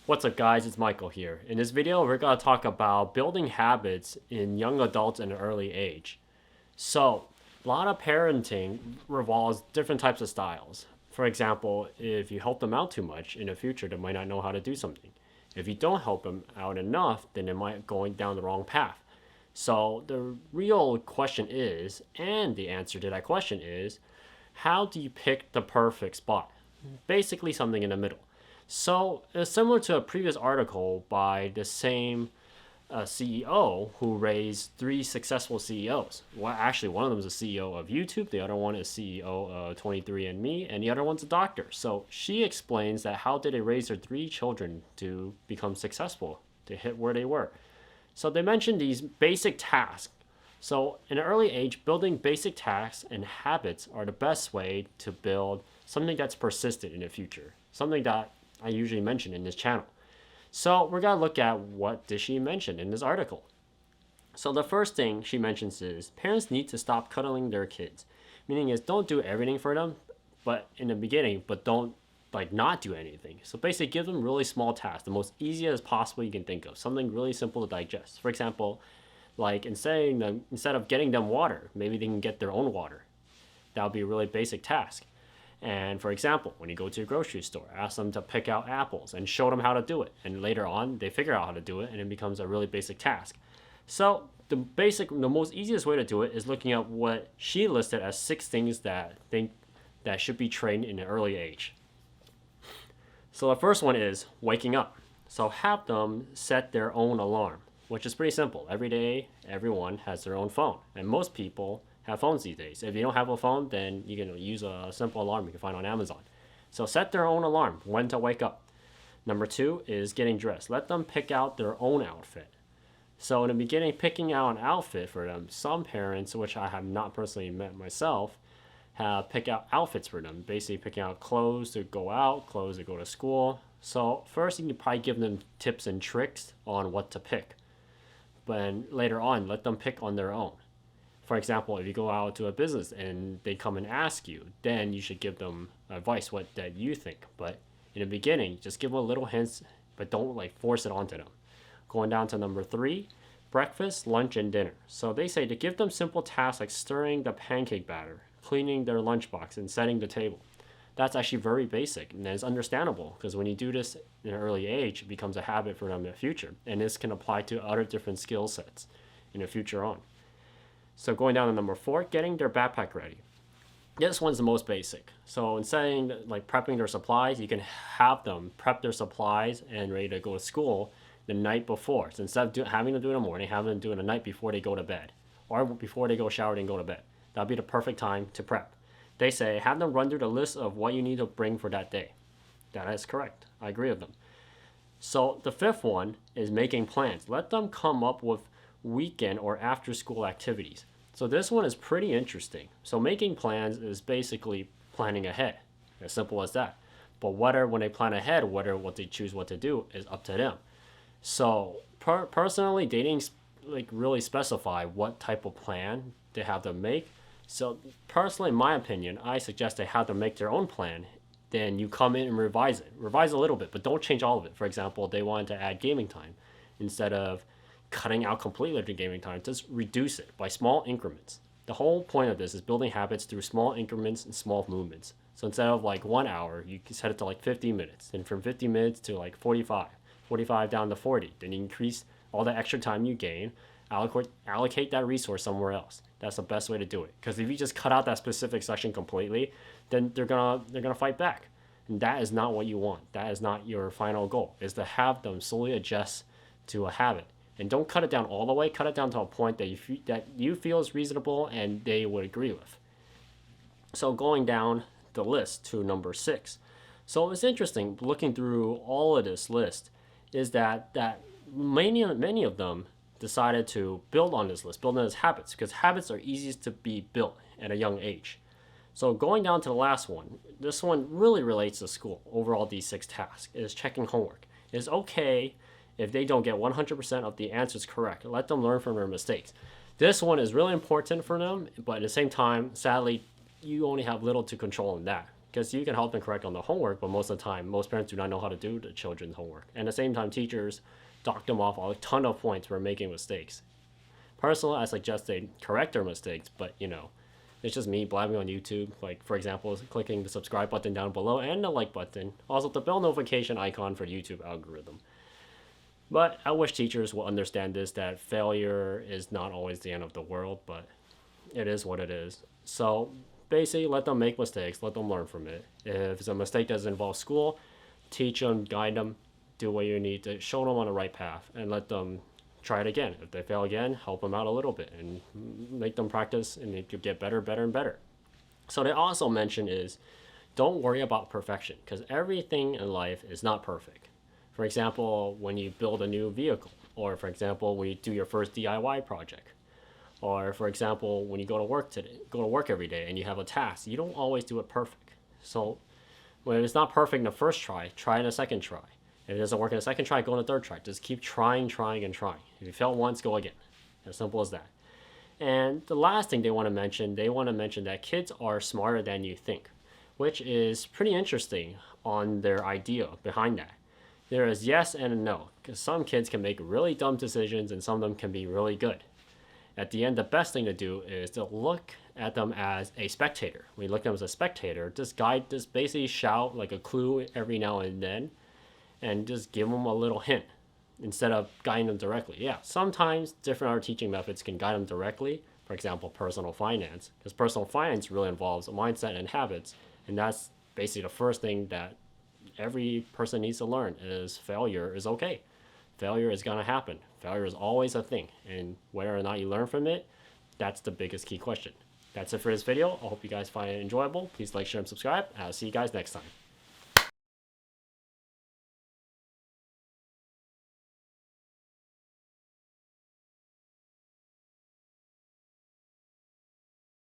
What's up guys, it's Michael here. In this video, we're going to talk about building habits in young adults at an early age. So, a lot of parenting revolves different types of styles. For example, if you help them out too much in the future, they might not know how to do something. If you don't help them out enough, then they might going down the wrong path. So, the real question is, and the answer to that question is, how do you pick the perfect spot? Basically something in the middle. So it's similar to a previous article by the same CEO who raised three successful CEOs. Well, actually, one of them is a CEO of YouTube, the other one is CEO of 23andMe, and the other one's a doctor. So she explains that how did they raise their three children to become successful, to hit where they were. So they mentioned these basic tasks. So in an early age, building basic tasks and habits are the best way to build something that's persistent in the future, something that I usually mention in this channel. So we're going to look at what did she mention in this article. So the first thing she mentions is parents need to stop cuddling their kids. Meaning is don't do everything for them, but in the beginning, but don't not do anything. So basically give them really small tasks, the most easiest possible you can think of, something really simple to digest. For example, instead of getting them water, maybe they can get their own water. That would be a really basic task. And for example, when you go to a grocery store, ask them to pick out apples and show them how to do it. And later on, they figure out how to do it and it becomes a really basic task. So the most easiest way to do it is looking at what she listed as 6 things that should be trained in an early age. So the first one is waking up. So have them set their own alarm, which is pretty simple. Every day, everyone has their own phone. And most people have phones these days. If you don't have a phone, then you can use a simple alarm you can find on Amazon. So set their own alarm when to wake up. Number 2 is getting dressed. Let them pick out their own outfit. So in the beginning, picking out an outfit for them, some parents, which I have not personally met myself, have pick out outfits for them. Basically picking out clothes to go out, clothes to go to school. So first you can probably give them tips and tricks on what to pick. But later on, let them pick on their own. For example, if you go out to a business and they come and ask you, then you should give them advice that you think. But in the beginning, just give them a little hints, but don't force it onto them. Going down to number 3, breakfast, lunch, and dinner. So they say to give them simple tasks like stirring the pancake batter, cleaning their lunchbox, and setting the table. That's actually very basic, and it's understandable because when you do this in an early age, it becomes a habit for them in the future. And this can apply to other different skill sets in the future on. So going down to number 4, getting their backpack ready. This one's the most basic. So instead of prepping their supplies, you can have them prep their supplies and ready to go to school the night before. So instead of having to do it in the morning, have them do it the night before they go to bed. Or before they go shower and go to bed. That'll be the perfect time to prep. They say have them run through the list of what you need to bring for that day. That is correct. I agree with them. So the 5th one is making plans. Let them come up with weekend or after school activities. So this one is pretty interesting. So making plans is basically planning ahead, as simple as that. But when they plan ahead, what they choose what to do is up to them. So personally, they didn't really specify what type of plan they have them make. So personally, in my opinion, I suggest they have them make their own plan. Then you come in and revise it. Revise a little bit, but don't change all of it. For example, they wanted to add gaming time. Instead of cutting out completely the gaming time, just reduce it by small increments. The whole point of this is building habits through small increments and small movements. So instead of 1 hour, you can set it to 50 minutes. And from 50 minutes to 45 down to 40. Then you increase all the extra time you gain, allocate that resource somewhere else. That's the best way to do it. Because if you just cut out that specific section completely, then they're gonna fight back. And that is not what you want. That is not your final goal, is to have them slowly adjust to a habit. And don't cut it down all the way. Cut it down to a point that you feel is reasonable and they would agree with. So going down the list to number 6. So it's interesting looking through all of this list is that many of them decided to build on this list, build on these habits, because habits are easiest to be built at a young age. So going down to the last one, this one really relates to school. Overall, these 6 tasks is checking homework. It's okay if they don't get 100% of the answers correct. Let them learn from their mistakes. This one is really important for them, but at the same time, sadly, you only have little to control in that. because you can help them correct on the homework, but most of the time, most parents do not know how to do the children's homework. And at the same time, teachers dock them off a ton of points for making mistakes. Personally, I suggest they correct their mistakes, but it's just me blabbing on YouTube. Like, for example, clicking the subscribe button down below and the like button. Also, the bell notification icon for YouTube algorithm. But I wish teachers will understand this, that failure is not always the end of the world, but it is what it is. So basically, let them make mistakes, let them learn from it. If it's a mistake that doesn't involve school, teach them, guide them, do what you need to show them on the right path, and let them try it again. If they fail again, help them out a little bit and make them practice, and they could get better, better, and better. So they also mention is don't worry about perfection, because everything in life is not perfect. For example, when you build a new vehicle, or for example, when you do your first DIY project, or for example, when you go to work every day and you have a task, you don't always do it perfect. So when it's not perfect in the first try, try it in a second try. If it doesn't work in the second try, go in the third try. Just keep trying, and trying. If you fail once, go again. As simple as that. And the last thing they want to mention that kids are smarter than you think, which is pretty interesting on their idea behind that. There is yes and a no, because some kids can make really dumb decisions and some of them can be really good. At the end, the best thing to do is to look at them as a spectator. When you look at them as a spectator, just basically shout like a clue every now and then, and just give them a little hint instead of guiding them directly. Yeah, sometimes different art teaching methods can guide them directly. For example, personal finance, because personal finance really involves a mindset and habits, and that's basically the first thing that every person needs to learn is failure is okay. Failure is going to happen. Failure is always a thing, and whether or not you learn from it, that's the biggest key question. That's it for this video. I hope you guys find it enjoyable. Please like, share, and subscribe. I'll see you guys next time.